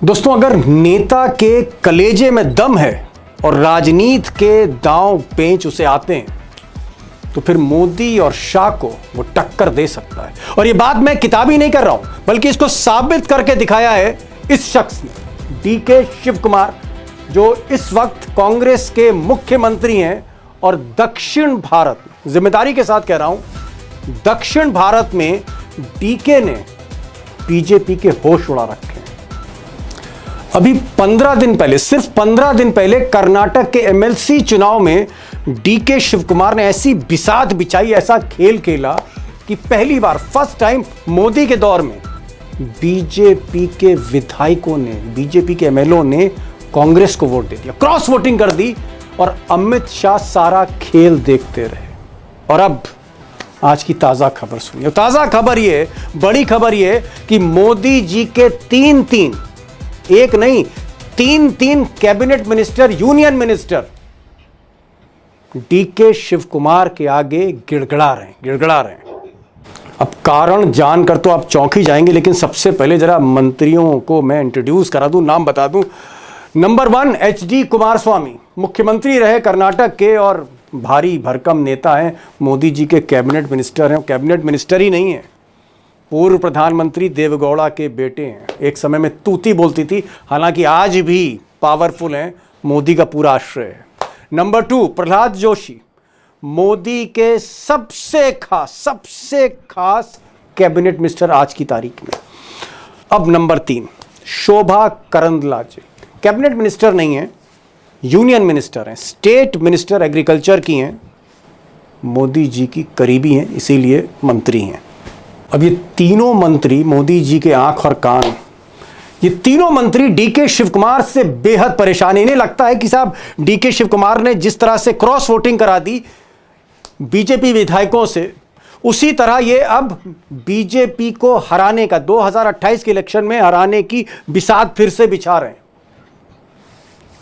दोस्तों, अगर नेता के कलेजे में दम है और राजनीति के दांव पेंच उसे आते हैं तो फिर मोदी और शाह को वो टक्कर दे सकता है। और ये बात मैं किताबी नहीं कर रहा हूं, बल्कि इसको साबित करके दिखाया है इस शख्स ने, डीके शिव कुमार, जो इस वक्त कांग्रेस के मुख्यमंत्री हैं और दक्षिण भारत, जिम्मेदारी के साथ कह रहा हूं, दक्षिण भारत में डीके ने बीजेपी के होश उड़ा रखे हैं। अभी 15 दिन पहले, सिर्फ 15 दिन पहले कर्नाटक के एमएलसी चुनाव में डीके शिव कुमार ने ऐसी बिसात बिछाई, ऐसा खेल खेला कि पहली बार, फर्स्ट टाइम मोदी के दौर में बीजेपी के विधायकों ने, बीजेपी के एमएलओ ने कांग्रेस को वोट दे दिया, क्रॉस वोटिंग कर दी और अमित शाह सारा खेल देखते रहे। और अब आज की ताजा खबर सुनिए। ताजा खबर ये, बड़ी खबर ये कि मोदी जी के एक नहीं, तीन cabinet minister, union minister DK Shiv Kumar के आगे गिड़गिड़ा रहे हैं। अब कारण जानकर तो आप चौंक ही जाएंगे, लेकिन सबसे पहले जरा मंत्रियों को मैं इंट्रोड्यूस करा दूं, नाम बता दूं। नंबर 1 HD कुमारस्वामी, मुख्यमंत्री रहे कर्नाटक के और भारी भरकम नेता हैं, मोदी जी के कैबिनेट मिनिस्टर हैं। कैबिनेट मिनिस्टर ही नहीं है, पूर्व प्रधानमंत्री देवेगौड़ा के बेटे हैं। एक समय में तूती बोलती थी, हालांकि आज भी पावरफुल हैं, मोदी का पूरा आश्रय है। नंबर 2 प्रहलाद जोशी, मोदी के सबसे खास कैबिनेट मिनिस्टर आज की तारीख में। अब number 3 Shobha Karandlaje, cabinet minister नहीं है, यूनियन मिनिस्टर हैं, स्टेट मिनिस्टर एग्रीकल्चर की हैं, मोदी जी की करीबी हैं, इसीलिए मंत्री हैं। अब ये तीनों मंत्री, मोदी जी के आंख और कान, ये तीनों मंत्री डीके शिव कुमार से बेहद परेशान हैं। इन्हें लगता है कि साहब डीके शिव कुमार ने जिस तरह से क्रॉस वोटिंग करा दी बीजेपी विधायकों से, उसी तरह ये अब बीजेपी को हराने का, 2028 के इलेक्शन में हराने की बिसात फिर से बिछा रहे हैं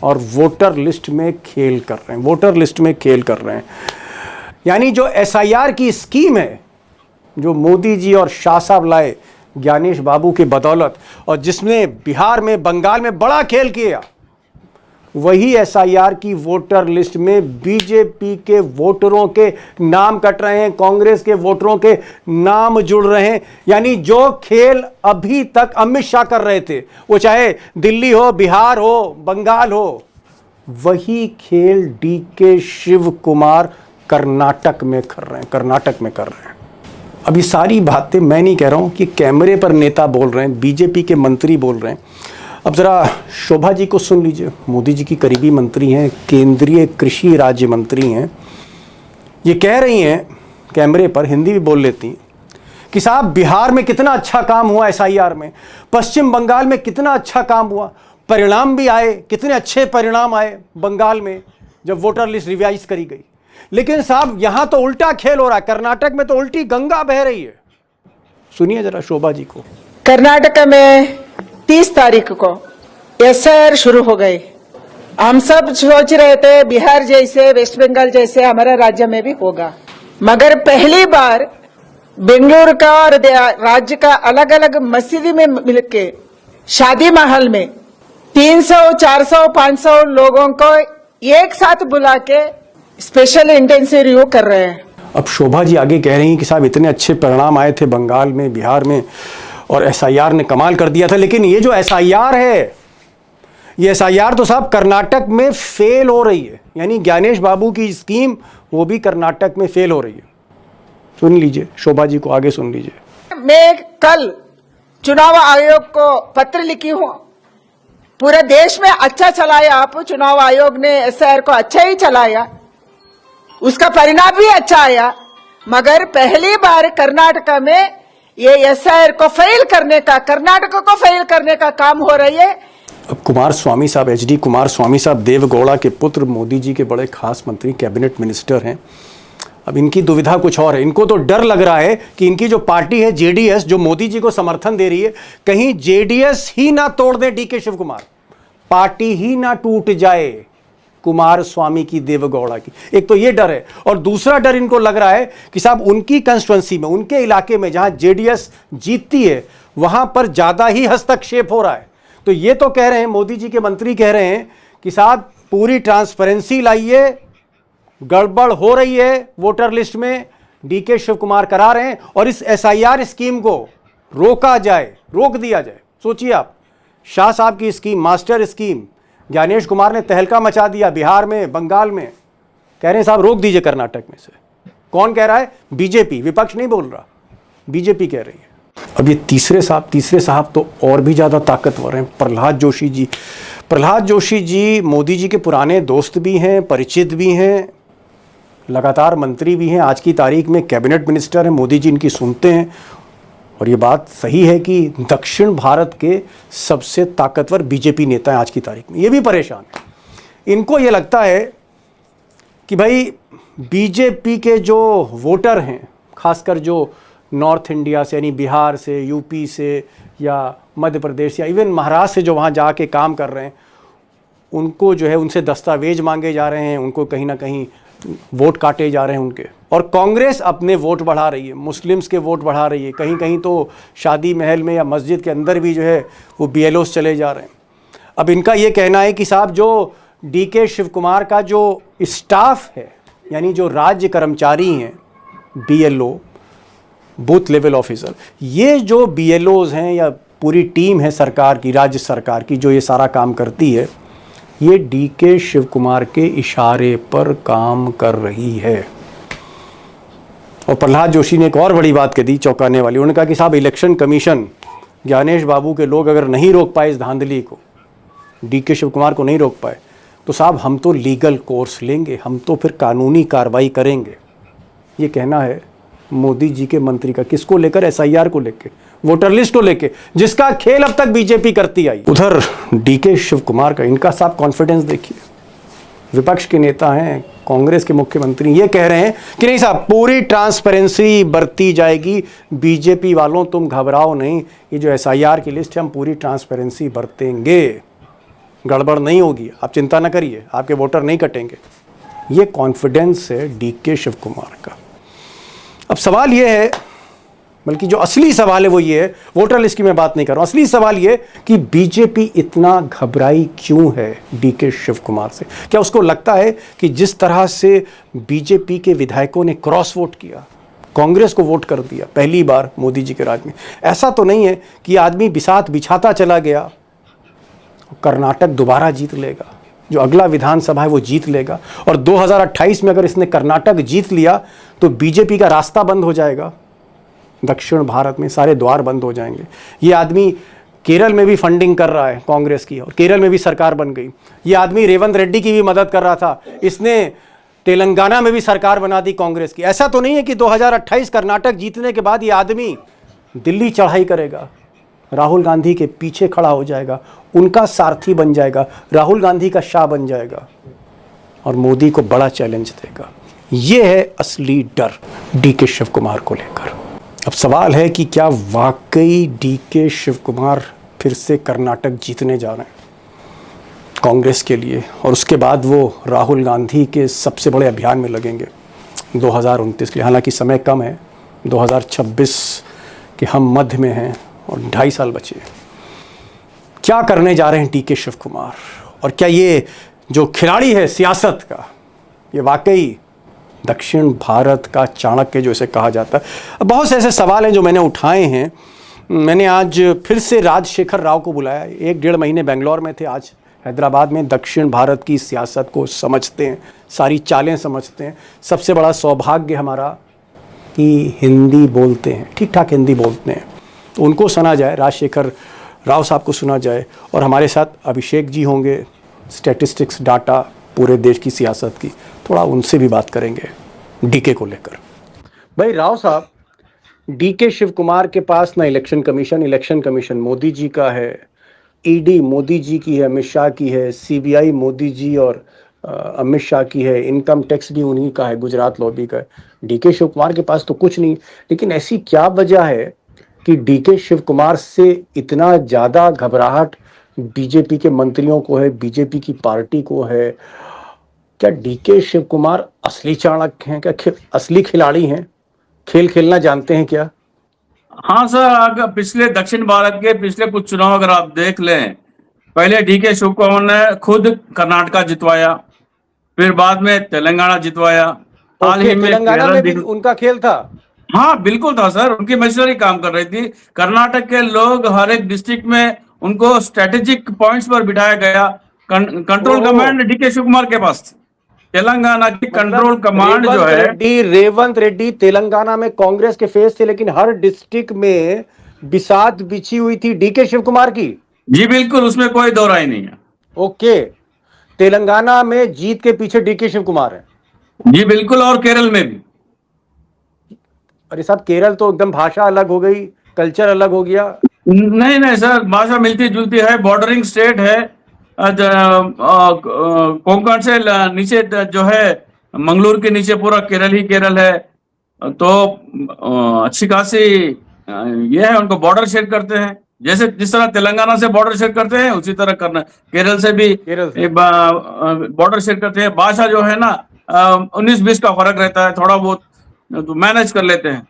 और वोटर लिस्ट में खेल कर रहे हैं। यानी जो SIR की स्कीम है, जो मोदी जी और शाह साहब लाए ज्ञानेश बाबू के बदौलत, और जिसने बिहार में, बंगाल में बड़ा खेल किया, वही SIR की वोटर लिस्ट में बीजेपी के वोटरों के नाम कट रहे हैं, कांग्रेस के वोटरों के नाम जुड़ रहे हैं। यानी जो खेल अभी तक अमित शाह कर रहे थे, वो चाहे दिल्ली हो, बिहार हो, बंगाल हो, वही खेल डीके शिव कुमार कर्नाटक में कर रहे हैं। अब ये सारी बातें मैं नहीं कह रहा हूं कि कैमरे पर नेता बोल रहे हैं, बीजेपी के मंत्री बोल रहे हैं। अब जरा शोभा जी को सुन लीजिए, मोदी जी की करीबी मंत्री हैं, केंद्रीय कृषि राज्य मंत्री हैं। ये कह रही हैं कैमरे पर, हिंदी भी बोल लेती हैं, कि साहब बिहार में कितना अच्छा काम हुआ SIR में, पश्चिम बंगाल में कितना अच्छा काम हुआ, परिणाम भी आए, कितने अच्छे परिणाम आए बंगाल में जब वोटर लिस्ट रिवाइज करी गई। लेकिन साहब यहां तो उल्टा खेल हो रहा है, कर्नाटक में तो उल्टी गंगा बह रही है। सुनिए जरा शोभा जी को। कर्नाटक में 30 तारीख को SIR शुरू हो गई। हम सब सोच रहे थे बिहार जैसे, वेस्ट बंगाल जैसे हमारे राज्य में भी होगा, मगर पहली बार बेंगलुरु का और राज्य का अलग अलग मस्जिद में मिलके शादी महल में 300, 400, 500 लोगों को एक साथ बुला के स्पेशल इंटेंसिव रिव्यू कर रहे हैं। अब शोभा जी आगे कह रही हैं कि साहब इतने अच्छे परिणाम आए थे बंगाल में, बिहार में, और SIR ने कमाल कर दिया था। लेकिन ये जो SIR है, ये SIR तो साहब कर्नाटक में फेल हो रही है। यानी ज्ञानेश बाबू की स्कीम, वो भी कर्नाटक में फेल हो रही है। सुन लीजिए शोभा जी को, आगे सुन लीजिए। मैं कल चुनाव आयोग को पत्र लिखी हूँ, पूरे देश में अच्छा चलाया आप, चुनाव आयोग ने SIR को अच्छा ही चलाया, उसका परिणाम भी अच्छा आया, मगर पहली बार कर्नाटक में ये SIR को फेल करने का, कर्नाटक को फेल करने का काम हो रही है। अब कुमारस्वामी साहब, HD कुमारस्वामी साहब देवेगौड़ा के पुत्र, मोदी जी के बड़े खास मंत्री, कैबिनेट मिनिस्टर हैं। अब इनकी दुविधा कुछ और है। इनको तो डर लग रहा है कि इनकी जो पार्टी है JDS, जो मोदी जी को समर्थन दे रही है, कहीं JDS ही ना तोड़ दे डीके शिव कुमार, पार्टी ही ना टूट जाए कुमारस्वामी की, देवेगौड़ा की। एक तो ये डर है, और दूसरा डर इनको लग रहा है कि साहब उनकी कंस्टिट्यूएंसी में, उनके इलाके में जहां JDS जीतती है, वहां पर ज्यादा ही हस्तक्षेप हो रहा है। तो ये तो कह रहे हैं, मोदी जी के मंत्री कह रहे हैं कि साहब पूरी ट्रांसपेरेंसी लाइए, गड़बड़ हो रही है वोटर लिस्ट में, डीके शिव कुमार करा रहे हैं, और इस एसआईआर स्कीम को रोका जाए, रोक दिया जाए। सोचिए आप, शाह साहब की scheme, master scheme, Gyanesh Kumar ने तहलका मचा दिया बिहार में, बंगाल में, कह रहे हैं साहब रोक दीजिए कर्नाटक में से। कौन कह रहा है? बीजेपी, विपक्ष नहीं बोल रहा, बीजेपी कह रही है। अब ये तीसरे साहब तो और भी ज़्यादा ताकतवर हैं, प्रहलाद जोशी जी। प्रहलाद जोशी जी मोदी जी के पुराने दोस्त भी हैं, परिचित भी हैं, लगातार मंत्री भी हैं, आज की तारीख में कैबिनेट मिनिस्टर हैं, मोदी जी इनकी सुनते हैं। और ये बात सही है कि दक्षिण भारत के सबसे ताकतवर बीजेपी नेता हैं आज की तारीख में, ये भी परेशान हैं। इनको ये लगता है कि भाई बीजेपी के जो वोटर हैं, खासकर जो नॉर्थ इंडिया से, यानी बिहार से, यूपी से, या मध्य प्रदेश या इवन महाराष्ट्र से जो वहाँ जाके काम कर रहे हैं, उनको जो है उनसे दस्तावेज मांगे जा रहे हैं, उनको कहीं ना कहीं वोट काटे जा रहे हैं उनके। और कांग्रेस अपने वोट बढ़ा रही है, मुस्लिम्स के वोट बढ़ा रही है, कहीं कहीं तो शादी महल में या मस्जिद के अंदर भी जो है वो बीएलओस चले जा रहे हैं। अब इनका ये कहना है कि साहब जो डीके शिव कुमार का जो स्टाफ है, यानी जो राज्य कर्मचारी हैं, बीएलओ, बूथ लेवल ऑफिसर, ये जो बीएलओज हैं या पूरी टीम है सरकार की, राज्य सरकार की, जो ये सारा काम करती है, ये डीके शिव कुमार के इशारे पर काम कर रही है। और प्रहलाद जोशी ने एक और बड़ी बात कह दी, चौंकाने वाली। उन्होंने कहा कि साहब इलेक्शन कमीशन, ज्ञानेश बाबू के लोग अगर नहीं रोक पाए इस धांधली को, डीके शिव कुमार को नहीं रोक पाए, तो साहब हम तो लीगल कोर्स लेंगे, हम तो फिर कानूनी कार्रवाई करेंगे। ये कहना है मोदी जी के मंत्री का। किसको लेकर? एसआईआर को लेकर, वोटर लिस्ट को लेकर, जिसका खेल अब तक बीजेपी करती आई। उधर डीके शिव कुमार का, इनका साफ कॉन्फिडेंस देखिए, विपक्ष के नेता हैं, कांग्रेस के मुख्यमंत्री, ये कह रहे हैं कि नहीं साहब पूरी ट्रांसपेरेंसी बरती जाएगी, बीजेपी वालों तुम घबराओ नहीं, ये जो एसआईआर की लिस्ट है हम पूरी ट्रांसपेरेंसी बरतेंगे, गड़बड़ नहीं होगी, आप चिंता ना करिए, आपके वोटर नहीं कटेंगे। ये कॉन्फिडेंस है डीके शिव कुमार का। अब सवाल ये है, बल्कि जो असली सवाल है वो ये है, वोटर लिस्ट की मैं बात नहीं कर रहा हूं, असली सवाल ये कि बीजेपी इतना घबराई क्यों है डीके शिव कुमार से? क्या उसको लगता है कि जिस तरह से बीजेपी के विधायकों ने क्रॉस वोट किया, कांग्रेस को वोट कर दिया पहली बार मोदी जी के राज में, ऐसा तो नहीं है कि आदमी बिसात बिछाता चला गया, कर्नाटक दोबारा जीत लेगा, जो अगला विधानसभा है वो जीत लेगा, और 2028 में अगर इसने कर्नाटक जीत लिया तो बीजेपी का रास्ता बंद हो जाएगा, दक्षिण भारत में सारे द्वार बंद हो जाएंगे। ये आदमी केरल में भी फंडिंग कर रहा है कांग्रेस की, और केरल में भी सरकार बन गई। ये आदमी रेवंत रेड्डी की भी मदद कर रहा था, इसने तेलंगाना में भी सरकार बना दी कांग्रेस की। ऐसा तो नहीं है कि 2028 कर्नाटक जीतने के बाद ये आदमी दिल्ली चढ़ाई करेगा, राहुल गांधी के पीछे खड़ा हो जाएगा, उनका सारथी बन जाएगा, राहुल गांधी का शाह बन जाएगा और मोदी को बड़ा चैलेंज देगा। ये है असली डर डीके शिव कुमार को लेकर। अब सवाल है कि क्या वाकई डीके शिव कुमार फिर से कर्नाटक जीतने जा रहे हैं कांग्रेस के लिए, और उसके बाद वो राहुल गांधी के सबसे बड़े अभियान में लगेंगे 2029 के लिए। हालांकि समय कम है, 2026 के हम मध्य में हैं और 2.5 साल बचे। क्या करने जा रहे हैं डीके शिव कुमार, और क्या ये जो खिलाड़ी है सियासत का, ये वाकई दक्षिण भारत का चाणक्य जो इसे कहा जाता है? बहुत से ऐसे सवाल हैं जो मैंने उठाए हैं। मैंने आज फिर से राजशेखर राव को बुलाया, 1-1.5 महीने बेंगलोर में थे, आज हैदराबाद में। दक्षिण भारत की सियासत को समझते हैं, सारी चालें समझते हैं। सबसे बड़ा सौभाग्य हमारा कि हिंदी बोलते हैं, ठीक ठाक हिंदी बोलते हैं, तो उनको सुना जाए, राजशेखर राव साहब को सुना जाए। और हमारे साथ अभिषेक जी होंगे, स्टैटिस्टिक्स डाटा पूरे देश की सियासत की, थोड़ा उनसे भी बात करेंगे डीके को लेकर। भाई राव साहब, डीके शिव कुमार के पास ना इलेक्शन कमीशन मोदी जी का है, ईडी मोदी जी की है, अमित शाह की है, सीबीआई मोदी जी और अमित शाह की है, इनकम टैक्स भी उन्हीं का है, गुजरात लॉबी का है। डीके शिव कुमार के पास तो कुछ नहीं। लेकिन ऐसी क्या वजह है कि डीके शिव कुमार से इतना ज़्यादा घबराहट बीजेपी के मंत्रियों को है, बीजेपी की पार्टी को है? क्या डीके शिव कुमार असली चाणक्य हैं? क्या असली खिलाड़ी हैं? खेल खेलना जानते हैं क्या? हाँ सर, अगर पिछले दक्षिण भारत के पिछले कुछ चुनाव अगर आप देख लें पहले डीके शिव कुमार ने खुद कर्नाटका जितवाया, फिर बाद में तेलंगाना जितवाया, हाल ओके, ही में तेलंगाना केरल में भी उनका खेल था। हाँ बिल्कुल था सर, उनकी मशीनरी काम कर रही थी। कर्नाटक के लोग हर एक डिस्ट्रिक्ट में उनको स्ट्रेटेजिक पॉइंट्स पर बिठाया गया। कंट्रोल ओहो, कमांड डीके शिव कुमार के पास थी। तेलंगाना की कंट्रोल मतलब कमांड जो है, रेवंत रेड्डी तेलंगाना में कांग्रेस के फेस थे, लेकिन हर डिस्ट्रिक्ट में बिसात बिछी हुई थी डीके शिव कुमार की। जी बिल्कुल, उसमें कोई दो राय नहीं है। ओके, तेलंगाना में जीत के पीछे डीके शिव कुमार है। जी बिल्कुल, और केरल में भी। अरे साहब, केरल तो एकदम भाषा अलग हो गई, कल्चर अलग हो गया। नहीं नहीं सर, भाषा मिलती जुलती है, बॉर्डरिंग स्टेट है। कोंकण से नीचे जो है, मंगलूर के नीचे पूरा केरल ही केरल है। तो अच्छी खासी ये है, उनको बॉर्डर शेयर करते हैं। जैसे जिस तरह तेलंगाना से बॉर्डर शेयर करते हैं, उसी तरह करना केरल से भी केरल से बॉर्डर शेयर करते हैं। भाषा जो है ना, 19-20 का फर्क रहता है, थोड़ा बहुत तो मैनेज कर लेते हैं।